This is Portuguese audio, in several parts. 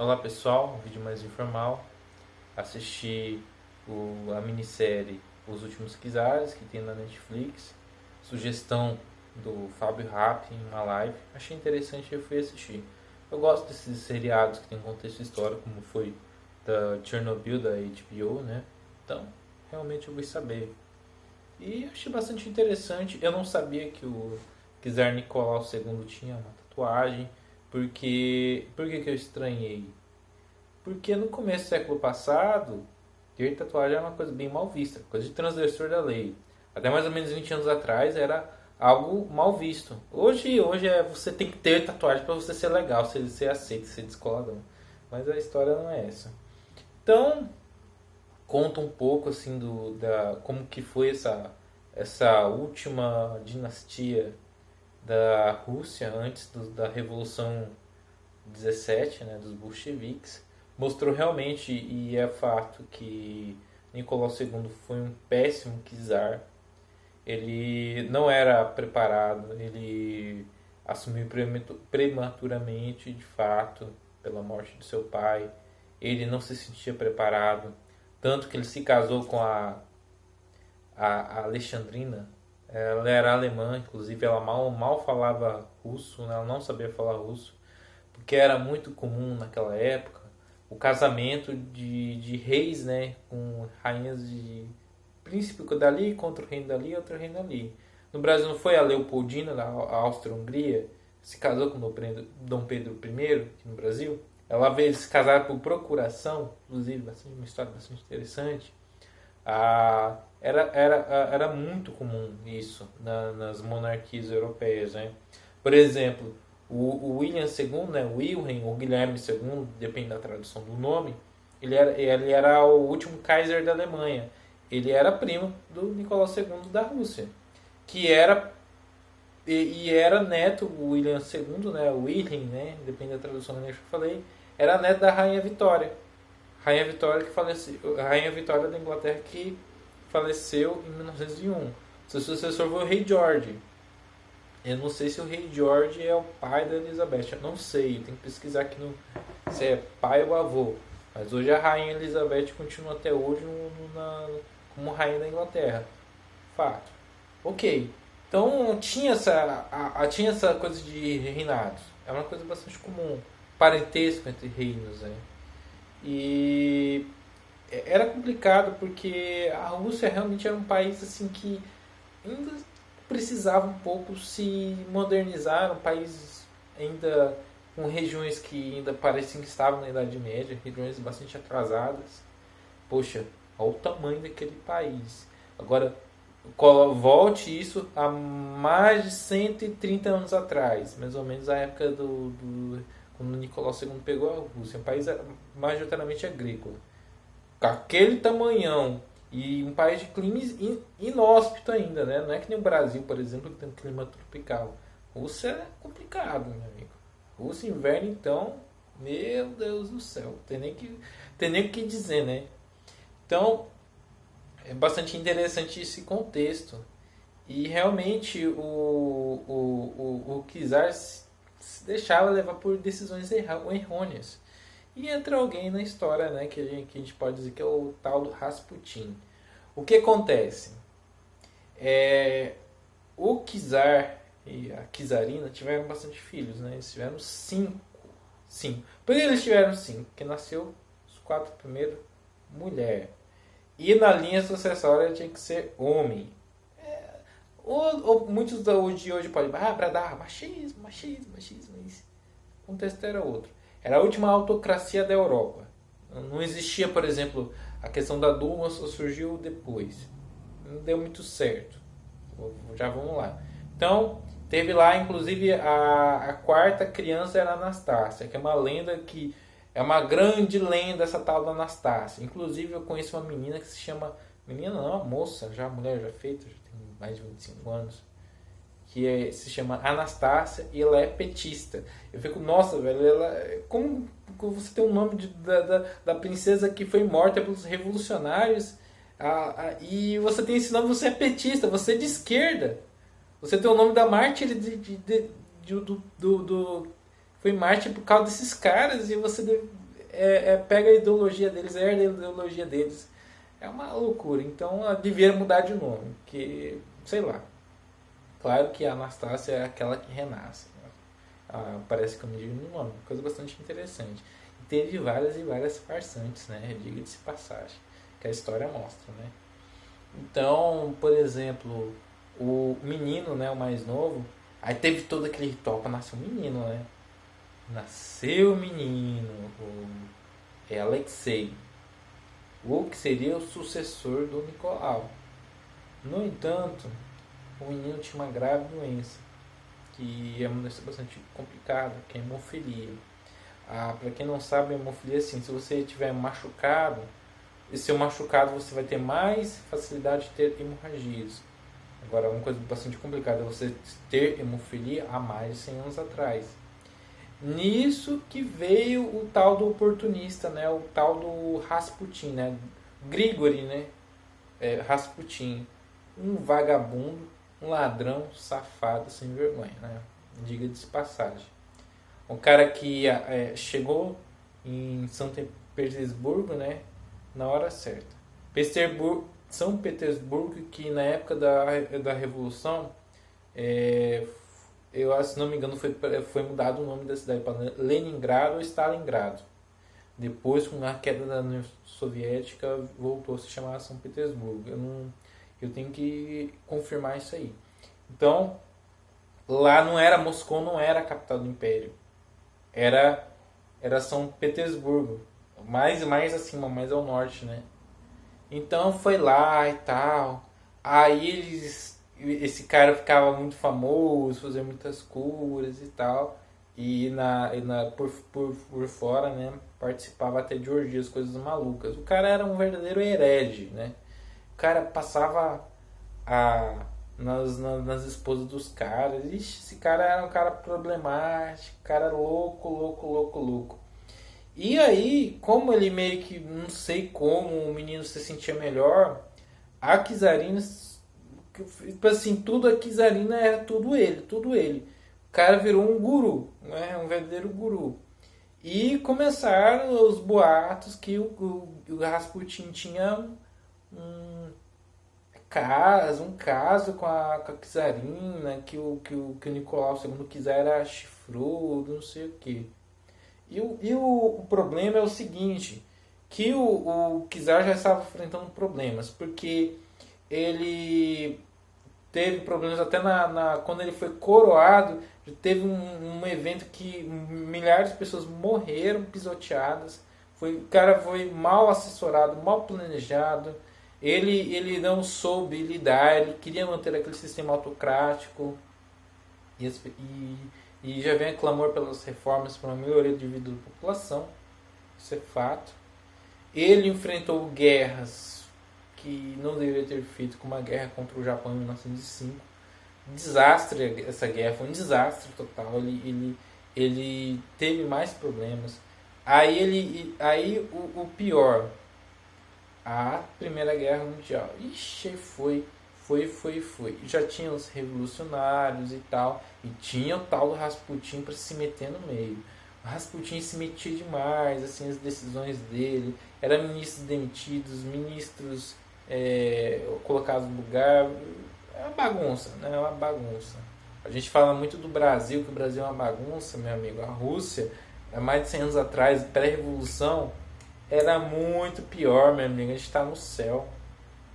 Olá pessoal, um vídeo mais informal. Assisti a minissérie Os Últimos Czares, que tem na Netflix. Sugestão do Fábio Rappi em uma live. Achei interessante e eu fui assistir. Eu gosto desses seriados que tem contexto histórico, como foi da Chernobyl, da HBO, né? Então, realmente eu vou saber. E achei bastante interessante. Eu não sabia que o Czar Nicolau II tinha uma tatuagem. Por que eu estranhei? Porque no começo do século passado, ter tatuagem era uma coisa bem mal vista, coisa de transgressor da lei. Até mais ou menos 20 anos atrás era algo mal visto. Hoje você tem que ter tatuagem para você ser legal, ser aceito, ser descoladão. Mas a história não é essa. Então, conta um pouco assim da como que foi essa última dinastia da Rússia antes da Revolução 17, né, dos bolcheviques. Mostrou realmente, e é fato, que Nicolau II foi um péssimo czar. Ele não era preparado, ele assumiu prematuramente, de fato, pela morte de seu pai. Ele não se sentia preparado, tanto que ele se casou com a Alexandrina. Ela era alemã, inclusive ela mal falava russo, né? Ela não sabia falar russo, porque era muito comum naquela época o casamento de reis, né, com rainhas de príncipe dali contra o reino dali e outro reino dali. No Brasil não foi a Leopoldina da Áustria-Hungria se casou com Dom Pedro I aqui no Brasil? Ela veio se casar por procuração, inclusive uma história bastante interessante. Era muito comum isso nas monarquias europeias, né? Por exemplo, o William II, né, Wilhelm ou Guilherme II, depende da tradução do nome, ele era o último Kaiser da Alemanha. Ele era primo do Nicolau II da Rússia, que era era neto, o William II, né, o Wilhelm, né, depende da tradução que eu falei, era neto da Rainha Vitória. Rainha Vitória que faleceu, Rainha Vitória da Inglaterra que faleceu em 1901. Seu sucessor foi o Rei George. Eu não sei se o Rei George é o pai da Elizabeth. Eu não sei, tem que pesquisar aqui se é pai ou avô. Mas hoje a Rainha Elizabeth continua até hoje como Rainha da Inglaterra. Fato. Ok. Então tinha essa coisa de reinados. É uma coisa bastante comum. Parentesco entre reinos, né? E era complicado porque a Rússia realmente era um país assim que ainda precisava um pouco se modernizar, um país ainda com regiões que ainda pareciam que estavam na Idade Média, regiões bastante atrasadas. Poxa, olha o tamanho daquele país. Agora, volte isso a mais de 130 anos atrás, mais ou menos a época quando Nicolau II pegou a Rússia, um país majoritariamente agrícola. Com aquele tamanhão e um país de clima inóspito ainda, né? Não é que nem o Brasil, por exemplo, que tem um clima tropical. Rússia é complicado, meu amigo. Rússia, inverno, então, meu Deus do céu, tem nem o que dizer, né? Então, é bastante interessante esse contexto. E realmente o Czar se deixava levar por decisões errôneas. E entra alguém na história, né, que a gente pode dizer que é o tal do Rasputin. O que acontece? O Czar e a Czarina tiveram bastante filhos, né? Eles tiveram 5. Por que eles tiveram 5? Porque nasceu os 4 primeiros mulher. E na linha sucessória tinha que ser homem. Muitos de hoje podem bradar machismo. Mas o contexto era outro. Era a última autocracia da Europa. Não existia, por exemplo, a questão da Duma, só surgiu depois. Não deu muito certo. Já vamos lá. Então, teve lá, inclusive, a quarta criança era a Anastácia, que é uma lenda que é uma grande lenda, essa tal da Anastácia. Inclusive, eu conheço uma menina que se chama... Menina não, uma moça, já mulher já feita, já tem mais de 25 anos. Se chama Anastácia e ela é petista. Eu fico, nossa, velho, como você tem um nome da princesa que foi morta pelos revolucionários e você tem esse nome, você é petista, você é de esquerda. Você tem o nome da mártir foi mártir por causa desses caras e você pega a ideologia deles, herda a ideologia deles. É uma loucura. Então ela devia mudar de nome. Que, sei lá. Claro que a Anastácia é aquela que renasce. Parece que eu me digo no nome. Coisa bastante interessante. E teve várias e várias farsantes, né? Diga-se passagem. Que a história mostra, né? Então, por exemplo, o menino, né? O mais novo. Aí teve todo aquele ritual para nascer um menino, né? Nasceu o menino. É Alexei. O que seria o sucessor do Nicolau. No entanto, o menino tinha uma grave doença, que é uma doença bastante complicada, que é a hemofilia. Para quem não sabe, a hemofilia é assim, se você estiver machucado, e seu machucado você vai ter mais facilidade de ter hemorragias. Agora, uma coisa bastante complicada é você ter hemofilia há mais de 100 anos atrás. Nisso que veio o tal do oportunista, né? O tal do Rasputin, né? Grigori, né? Rasputin, um vagabundo, um ladrão, safado, sem vergonha, né? Diga-se de passagem. Um cara que chegou em São Petersburgo, né? Na hora certa. São Petersburgo, que na época da Revolução, eu, se não me engano, foi mudado o nome da cidade para Leningrado ou Stalingrado. Depois, com a queda da União Soviética, voltou a se chamar São Petersburgo. Eu tenho que confirmar isso aí. Então, lá não era Moscou, não era a capital do Império. Era São Petersburgo. Mais acima, mais ao norte, né? Então foi lá e tal. Aí esse cara ficava muito famoso, fazia muitas curas e tal. E por fora, né, participava até de orgias, coisas malucas. O cara era um verdadeiro herege, né? O cara passava nas esposas dos caras. Ixi, esse cara era um cara problemático, cara louco. E aí, como ele meio que, não sei como, o menino se sentia melhor, a Kizarina, tipo assim, tudo a Kizarina era tudo ele. O cara virou um guru, né? Um verdadeiro guru. E começaram os boatos que o Rasputin tinha um caso com a Kizarina, que o Nicolau II Kizar era chifrudo, não sei o que. E o problema é o seguinte, que o Kizar já estava enfrentando problemas, porque ele teve problemas até quando ele foi coroado, teve um evento que milhares de pessoas morreram pisoteadas, o cara foi mal assessorado, mal planejado, ele não soube lidar, ele queria manter aquele sistema autocrático, e já vem clamor pelas reformas para uma melhoria de vida da população. Isso é fato. Ele enfrentou guerras que não deveria ter feito, como a guerra contra o Japão em 1905. Desastre, essa guerra foi um desastre total. Ele teve mais problemas. Aí o pior, a Primeira Guerra Mundial. Ixi, foi. Já tinha os revolucionários e tal. E tinha o tal do Rasputin para se meter no meio. O Rasputin se metia demais, assim, as decisões dele. Eram ministros demitidos, ministros colocados no lugar. É uma bagunça, né? É uma bagunça. A gente fala muito do Brasil, que o Brasil é uma bagunça, meu amigo. A Rússia, há mais de 100 anos atrás, pré-revolução, era muito pior, meu amigo. A gente está no céu.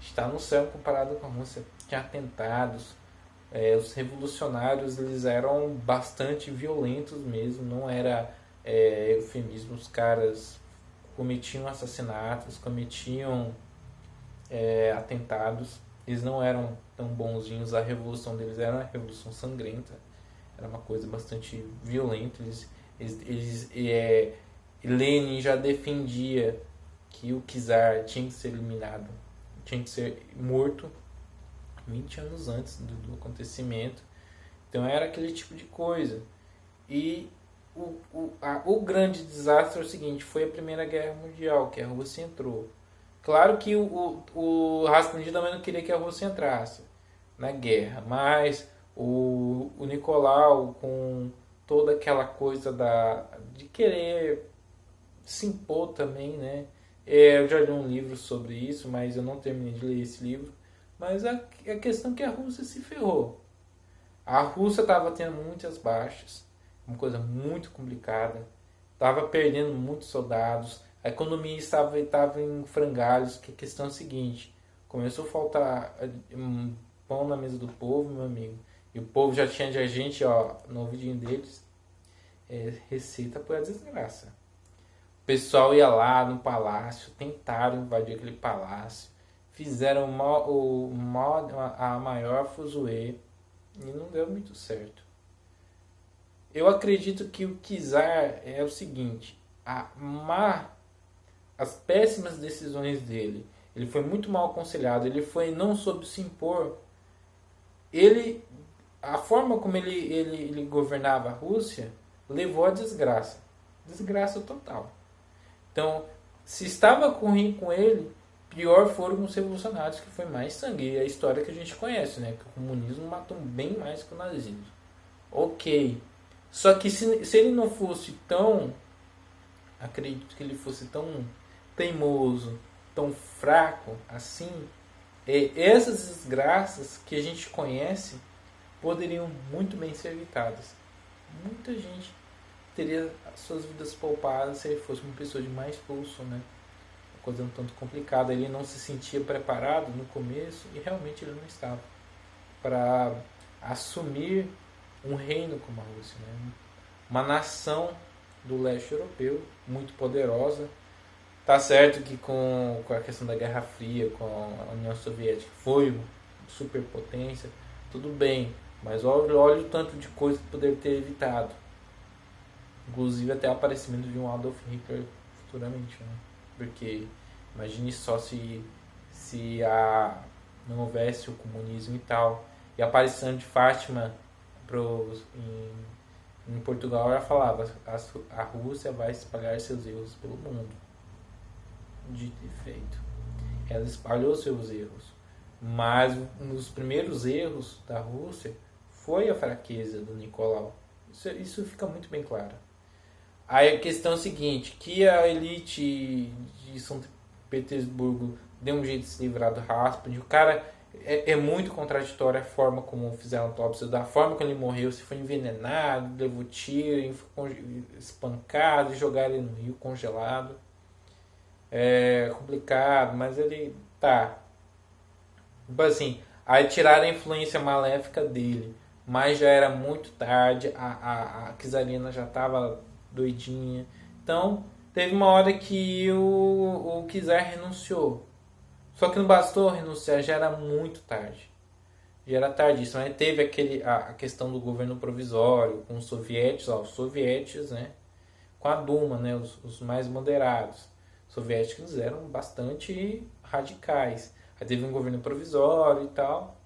Está no céu comparado com a Rússia. Tinha atentados. Os revolucionários, eles eram bastante violentos mesmo. Não era eufemismo. Os caras cometiam assassinatos, cometiam atentados. Eles não eram tão bonzinhos. A revolução deles era uma revolução sangrenta. Era uma coisa bastante violenta. Lenin já defendia que o Czar tinha que ser eliminado, tinha que ser morto 20 anos antes do acontecimento. Então era aquele tipo de coisa. E o grande desastre é o seguinte, foi a Primeira Guerra Mundial, que a Rússia entrou. Claro que o Rasputin também não queria que a Rússia entrasse na guerra, mas o Nicolau, com toda aquela coisa de querer se impor também, né? Eu já li um livro sobre isso, mas eu não terminei de ler esse livro. Mas a questão é que a Rússia se ferrou. A Rússia estava tendo muitas baixas, uma coisa muito complicada, estava perdendo muitos soldados, a economia estava em frangalhos, que a questão é a seguinte, começou a faltar pão na mesa do povo, meu amigo, e o povo já tinha de gente, ó, no ouvidinho deles, receita por a desgraça. O pessoal ia lá no palácio, tentaram invadir aquele palácio, fizeram a maior fuzuê e não deu muito certo. Eu acredito que o czar é o seguinte, as péssimas decisões dele, ele foi muito mal aconselhado, ele não soube se impor, a forma como ele governava a Rússia levou à desgraça total. Então, se estava ruim com ele, pior foram os revolucionários, que foi mais sangue. E a história que a gente conhece, né? Que o comunismo matou bem mais que o nazismo. Ok. Só que se ele não fosse tão... Acredito que ele fosse tão teimoso, tão fraco assim, essas desgraças que a gente conhece poderiam muito bem ser evitadas. Muita gente teria suas vidas poupadas se ele fosse uma pessoa de mais pulso, né? Coisa um tanto complicada. Ele não se sentia preparado no começo e realmente ele não estava para assumir um reino como a Rússia, né? Uma nação do leste europeu muito poderosa. Tá certo que com a questão da Guerra Fria, com a União Soviética, foi uma superpotência, tudo bem, mas olha o tanto de coisa que poderia ter evitado, inclusive até o aparecimento de um Adolf Hitler futuramente, né? Porque imagine só se não houvesse o comunismo e tal. E a aparição de Fátima em Portugal, ela falava: a Rússia vai espalhar seus erros pelo mundo. Dito e feito. Ela espalhou seus erros. Mas um dos primeiros erros da Rússia foi a fraqueza do Nicolau. Isso fica muito bem claro. Aí a questão é a seguinte, que a elite de São Petersburgo deu um jeito de se livrar do Rasputin. O cara é muito contraditório a forma como fizeram a autópsia, da forma como ele morreu, se foi envenenado, levou tiro, espancado e jogaram ele no rio congelado. É complicado, mas ele tá. Tipo assim, aí tiraram a influência maléfica dele, mas já era muito tarde, a czarina já estava doidinha. Então, teve uma hora que o czar renunciou. Só que não bastou renunciar, já era muito tarde. Já era tardíssimo. Aí teve a questão do governo provisório, com os soviéticos, né? Com a Duma, né? Os mais moderados. Os soviéticos eram bastante radicais. Aí teve um governo provisório e tal.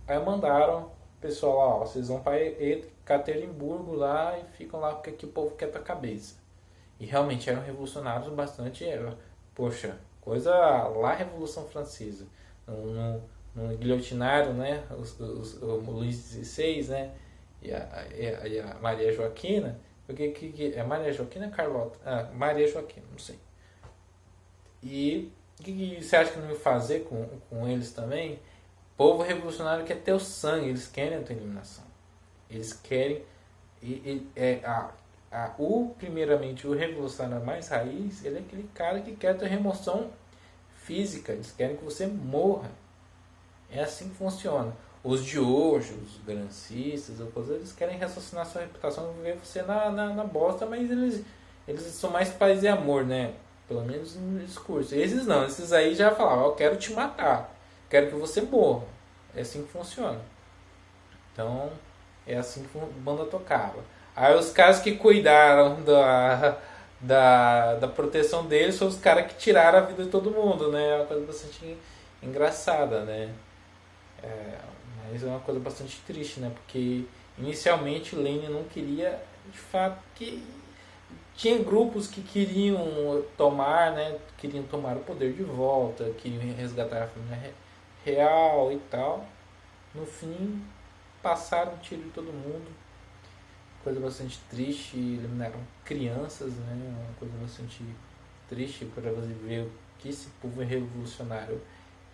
Aí mandaram o pessoal lá, ó, vocês vão para Ekaterimburgo lá e ficam lá porque aqui o povo quer a cabeça. E realmente eram revolucionários bastante. Poxa, coisa lá Revolução Francesa. No guilhotinaram, né? O Luís XVI, né? E a Maria Joaquina. É Maria Joaquina ou Carlota? Maria Joaquina, não sei. E o que você acha que não ia fazer com eles também? O povo revolucionário quer ter o sangue, eles querem a tua eliminação. Eles querem. Primeiramente, o revolucionário mais raiz, ele é aquele cara que quer a tua remoção física. Eles querem que você morra. É assim que funciona. Os de hoje, os grancistas, eles querem raciocinar sua reputação, ver você na bosta, mas eles são mais paz e amor, né? Pelo menos no discurso. Esses não, esses aí já falavam: eu quero te matar, quero que você morra. É assim que funciona. Então, é assim que a banda tocava. Aí os caras que cuidaram da proteção deles são os caras que tiraram a vida de todo mundo, né? É uma coisa bastante engraçada, né? Mas é uma coisa bastante triste, né? Porque inicialmente Lenin não queria, de fato, que tinha grupos que queriam tomar, né? Queriam tomar o poder de volta, queriam resgatar a família real e tal. No fim, passaram um tiro em todo mundo. coisa bastante triste, eliminaram crianças, né? Uma coisa bastante triste para você ver que esse povo revolucionário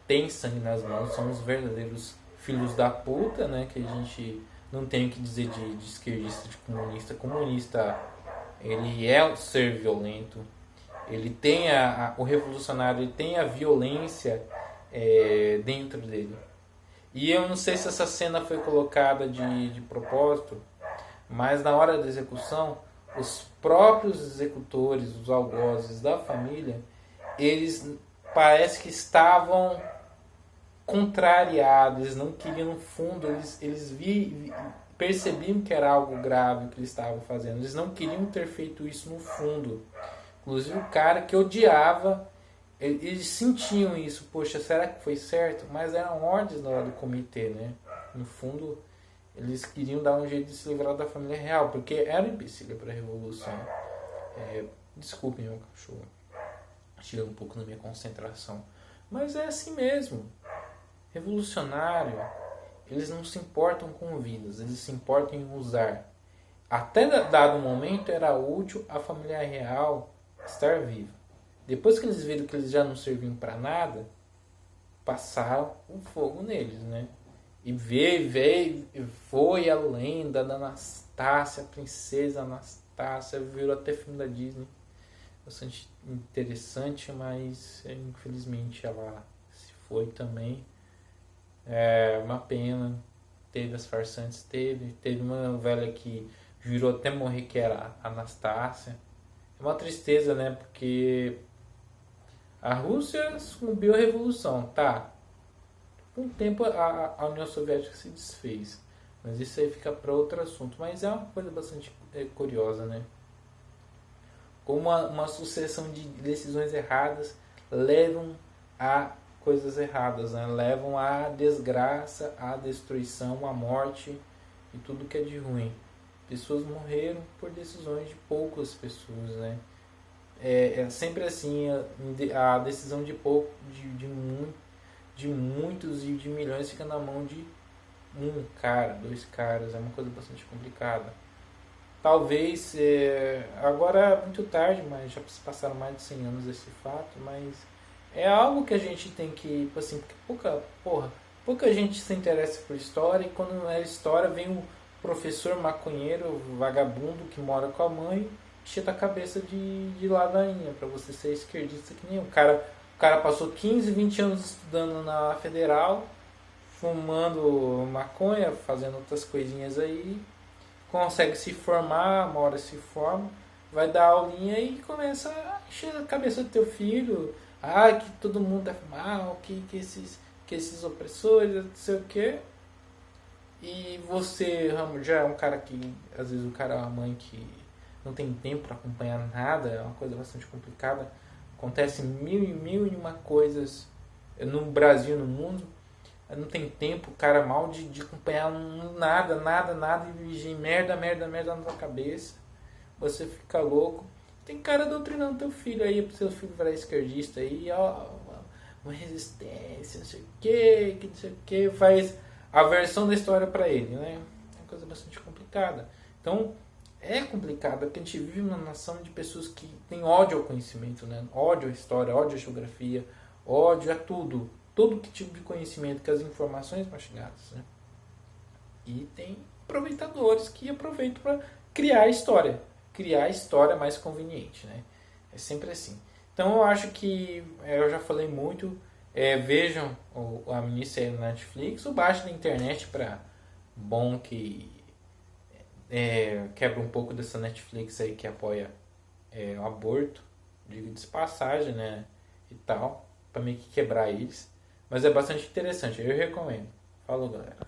tem sangue nas mãos, são os verdadeiros filhos da puta, né? Que a gente não tem o que dizer de esquerdista, de comunista. Comunista, ele é um ser violento, ele tem o revolucionário, ele tem a violência dentro dele. E eu não sei se essa cena foi colocada de propósito, mas na hora da execução, os próprios executores, os algozes da família, eles parece que estavam contrariados, eles não queriam no fundo, eles percebiam que era algo grave que eles estavam fazendo, eles não queriam ter feito isso no fundo. Inclusive o cara que odiava, eles sentiam isso, poxa, será que foi certo? Mas eram ordens na hora do comitê, né? No fundo, eles queriam dar um jeito de se livrar da família real, porque era um empecilho para a revolução. Desculpem meu cachorro, tira um pouco da minha concentração, mas é assim mesmo. Revolucionário, eles não se importam com vidas, eles se importam em usar. Até dado momento era útil a família real estar viva. Depois que eles viram que eles já não serviam para nada, passaram o fogo neles, né? E foi a lenda da Anastácia, a princesa Anastácia, virou até filme da Disney. Bastante interessante, mas infelizmente ela se foi também. É uma pena. Teve as farsantes, teve uma novela que jurou até morrer, que era a Anastácia. É uma tristeza, né? Porque a Rússia sucumbiu à revolução, tá? Com o tempo a União Soviética se desfez. Mas isso aí fica para outro assunto. Mas é uma coisa bastante curiosa, né? Como uma sucessão de decisões erradas levam a coisas erradas, né? Levam à desgraça, à destruição, à morte e tudo que é de ruim. Pessoas morreram por decisões de poucas pessoas, né? É sempre assim, a decisão de muitos e de milhões fica na mão de um cara, dois caras, é uma coisa bastante complicada. Talvez, agora é muito tarde, mas já se passaram mais de 100 anos desse fato, mas é algo que a gente tem que, assim, porque pouca gente se interessa por história, e quando não é história, vem um professor maconheiro, vagabundo, que mora com a mãe, enche a cabeça de ladainha, pra você ser esquerdista que nem o cara. O cara passou 15, 20 anos estudando na Federal, fumando maconha, fazendo outras coisinhas aí, consegue se formar, uma hora se forma, vai dar aulinha e começa a encher a cabeça do teu filho. Que todo mundo é mal, que esses opressores, não sei o que. E você já é um cara que, às vezes o cara é uma mãe que não tem tempo para acompanhar nada, é uma coisa bastante complicada. Acontece mil e uma coisas no Brasil, no mundo. Não tem tempo, cara, mal de acompanhar nada, e merda na tua cabeça. Você fica louco. Tem cara doutrinando teu filho aí, pro seu filho virar esquerdista aí, uma resistência, não sei o que, faz a versão da história para ele, né? É uma coisa bastante complicada. Então, é complicado, porque a gente vive numa nação de pessoas que têm ódio ao conhecimento, né? Ódio à história, ódio à geografia, ódio a tudo. Todo que tipo de conhecimento, que as informações mastigadas, né? E tem aproveitadores que aproveitam para criar história mais conveniente, né? É sempre assim. Então eu acho que eu já falei muito. Vejam a minissérie na Netflix, ou baixem na internet, para bom que quebra um pouco dessa Netflix aí que apoia o aborto, digo de passagem, né? E tal, para meio que quebrar eles. Mas é bastante interessante, eu recomendo. Falou, galera.